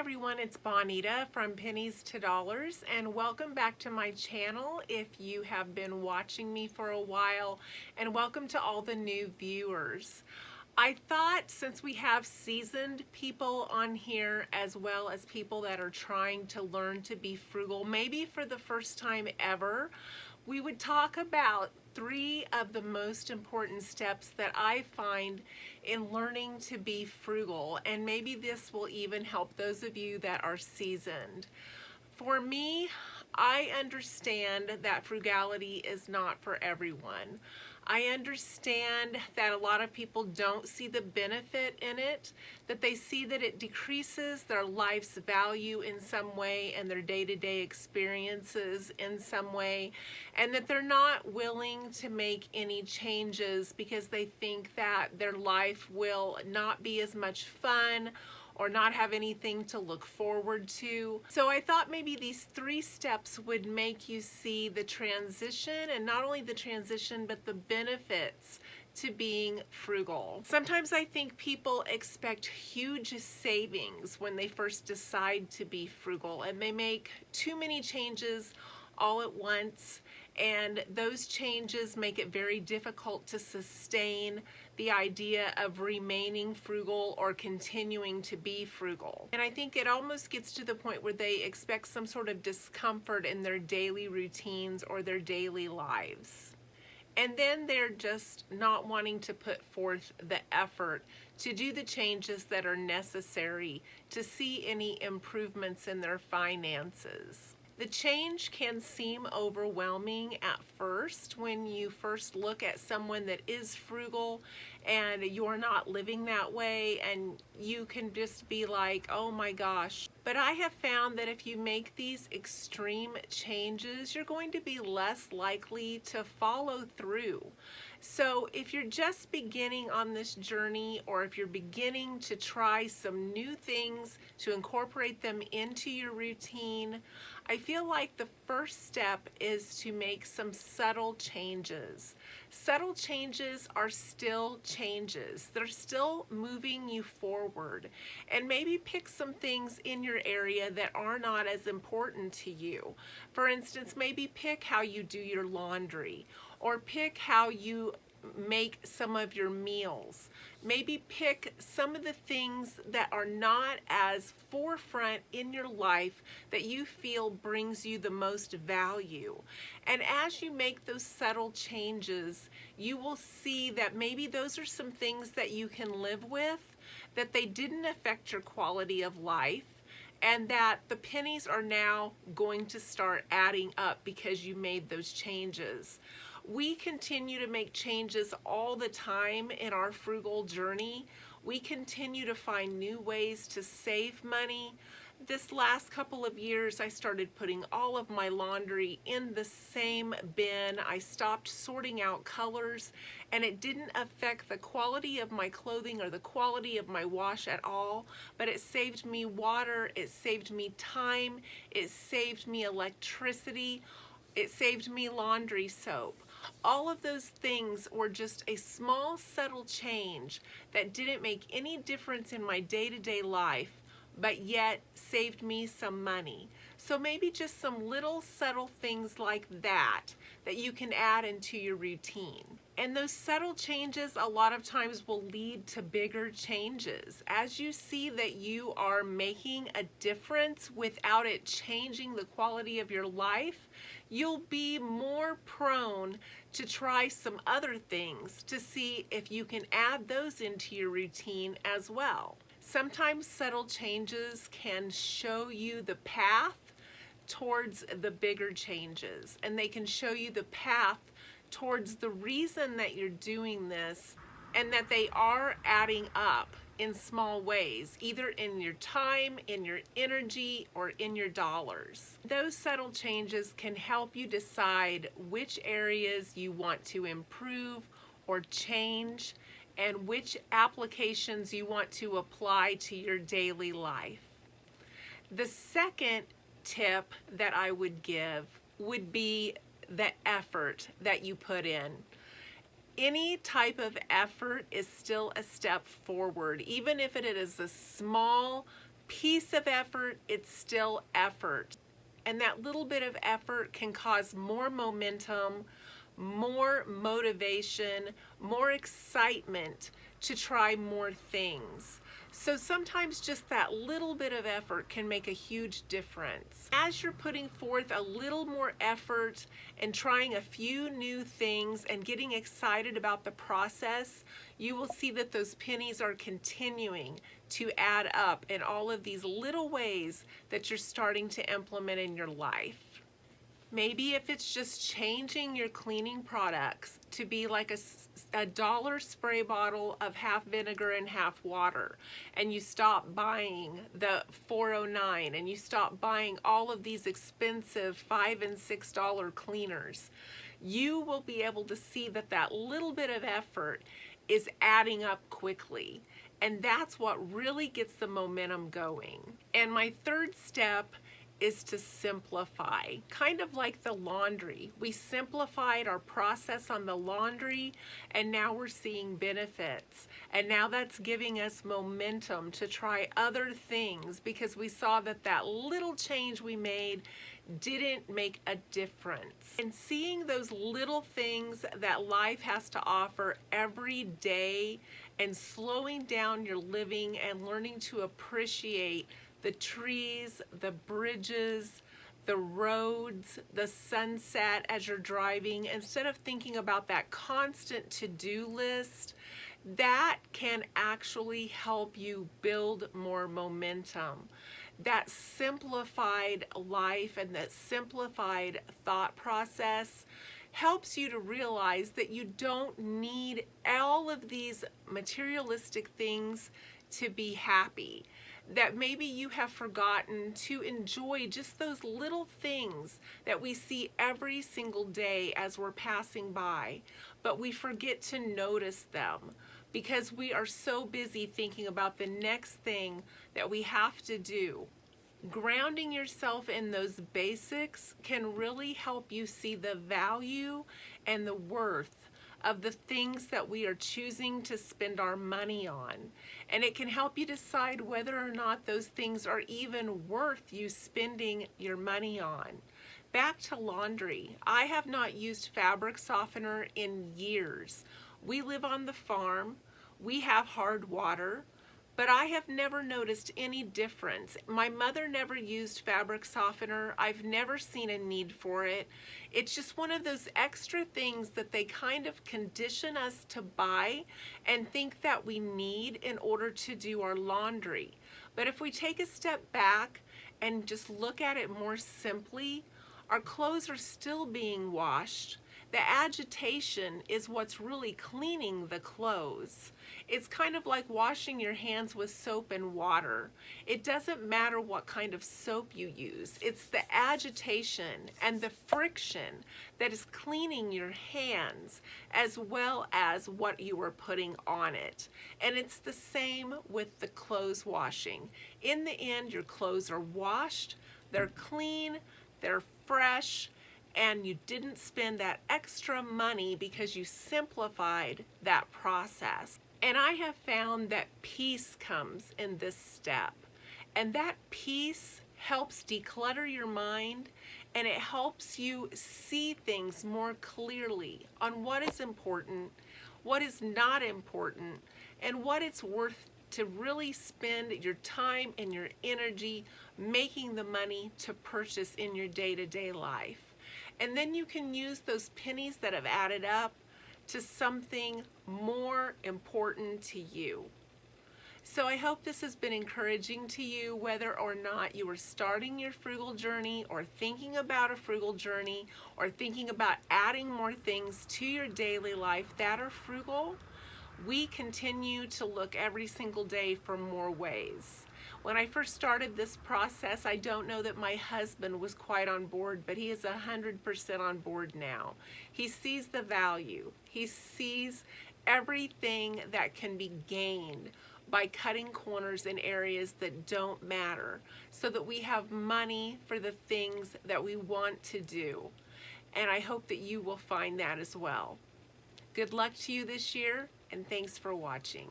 everyone, it's Bonita from Pennies to Dollars, and welcome back to my channel if you have been watching me for a while, and welcome to all the new viewers. I thought since we have seasoned people on here as well as people that are trying to learn to be frugal, maybe for the first time ever, we would talk about 3 of the most important steps that I find in learning to be frugal, and maybe this will even help those of you that are seasoned. For me, I understand that frugality is not for everyone. I understand that a lot of people don't see the benefit in it, that they see that it decreases their life's value in some way and their day-to-day experiences in some way, and that they're not willing to make any changes because they think that their life will not be as much fun or not have anything to look forward to. So I thought maybe these 3 steps would make you see the transition, and not only the transition, but the benefits to being frugal. Sometimes I think people expect huge savings when they first decide to be frugal, and they make too many changes all at once, and those changes make it very difficult to sustain the idea of remaining frugal or continuing to be frugal. And I think it almost gets to the point where they expect some sort of discomfort in their daily routines or their daily lives. And then they're just not wanting to put forth the effort to do the changes that are necessary to see any improvements in their finances. The change can seem overwhelming at first when you first look at someone that is frugal and you're not living that way, and you can just be like, oh my gosh. But I have found that if you make these extreme changes, you're going to be less likely to follow through. So if you're just beginning on this journey, or if you're beginning to try some new things to incorporate them into your routine, I feel like the first step is to make some subtle changes. Subtle changes are still changes. They're still moving you forward. And maybe pick some things in your area that are not as important to you. For instance, maybe pick how you do your laundry, or pick how you make some of your meals. Maybe pick some of the things that are not as forefront in your life that you feel brings you the most value. And as you make those subtle changes, you will see that maybe those are some things that you can live with, that they didn't affect your quality of life, and that the pennies are now going to start adding up because you made those changes. We continue to make changes all the time in our frugal journey. We continue to find new ways to save money. This last couple of years, I started putting all of my laundry in the same bin. I stopped sorting out colors, and it didn't affect the quality of my clothing or the quality of my wash at all, but it saved me water, it saved me time, it saved me electricity, it saved me laundry soap. All of those things were just a small, subtle change that didn't make any difference in my day-to-day life, but yet saved me some money. So maybe just some little subtle things like that that you can add into your routine. And those subtle changes a lot of times will lead to bigger changes. As you see that you are making a difference without it changing the quality of your life, you'll be more prone to try some other things to see if you can add those into your routine as well. Sometimes subtle changes can show you the path towards the bigger changes, and they can show you the path towards the reason that you're doing this, and that they are adding up in small ways, either in your time, in your energy, or in your dollars. Those subtle changes can help you decide which areas you want to improve or change, and which applications you want to apply to your daily life. The second tip that I would give would be the effort that you put in. Any type of effort is still a step forward, even if it is a small piece of effort, it's still effort. And that little bit of effort can cause more momentum, more motivation, more excitement to try more things. So sometimes just that little bit of effort can make a huge difference. As you're putting forth a little more effort and trying a few new things and getting excited about the process, you will see that those pennies are continuing to add up in all of these little ways that you're starting to implement in your life. Maybe if it's just changing your cleaning products to be like a dollar spray bottle of half vinegar and half water, and you stop buying the 409 and you stop buying all of these expensive $5 and $6 cleaners, you will be able to see that that little bit of effort is adding up quickly. And that's what really gets the momentum going. And my third step is to simplify, kind of like the laundry. We simplified our process on the laundry, and now we're seeing benefits. And now that's giving us momentum to try other things because we saw that that little change we made didn't make a difference. And seeing those little things that life has to offer every day and slowing down your living and learning to appreciate the trees, the bridges, the roads, the sunset as you're driving, instead of thinking about that constant to-do list, that can actually help you build more momentum. That simplified life and that simplified thought process helps you to realize that you don't need all of these materialistic things to be happy. That maybe you have forgotten to enjoy just those little things that we see every single day as we're passing by, but we forget to notice them because we are so busy thinking about the next thing that we have to do. Grounding yourself in those basics can really help you see the value and the worth of the things that we are choosing to spend our money on. And it can help you decide whether or not those things are even worth you spending your money on. Back to laundry. I have not used fabric softener in years. We live on the farm. We have hard water. But I have never noticed any difference. My mother never used fabric softener. I've never seen a need for it. It's just one of those extra things that they kind of condition us to buy and think that we need in order to do our laundry. But if we take a step back and just look at it more simply, our clothes are still being washed. The agitation is what's really cleaning the clothes. It's kind of like washing your hands with soap and water. It doesn't matter what kind of soap you use. It's the agitation and the friction that is cleaning your hands as well as what you are putting on it. And it's the same with the clothes washing. In the end, your clothes are washed, they're clean, they're fresh, and you didn't spend that extra money because you simplified that process. And I have found that peace comes in this step. And that peace helps declutter your mind, and it helps you see things more clearly on what is important, what is not important, and what it's worth to really spend your time and your energy making the money to purchase in your day-to-day life. And then you can use those pennies that have added up to something more important to you. So I hope this has been encouraging to you, whether or not you are starting your frugal journey or thinking about a frugal journey or thinking about adding more things to your daily life that are frugal. We continue to look every single day for more ways. When I first started this process, I don't know that my husband was quite on board, but he is 100% on board now. He sees the value. He sees everything that can be gained by cutting corners in areas that don't matter so that we have money for the things that we want to do. And I hope that you will find that as well. Good luck to you this year, and thanks for watching.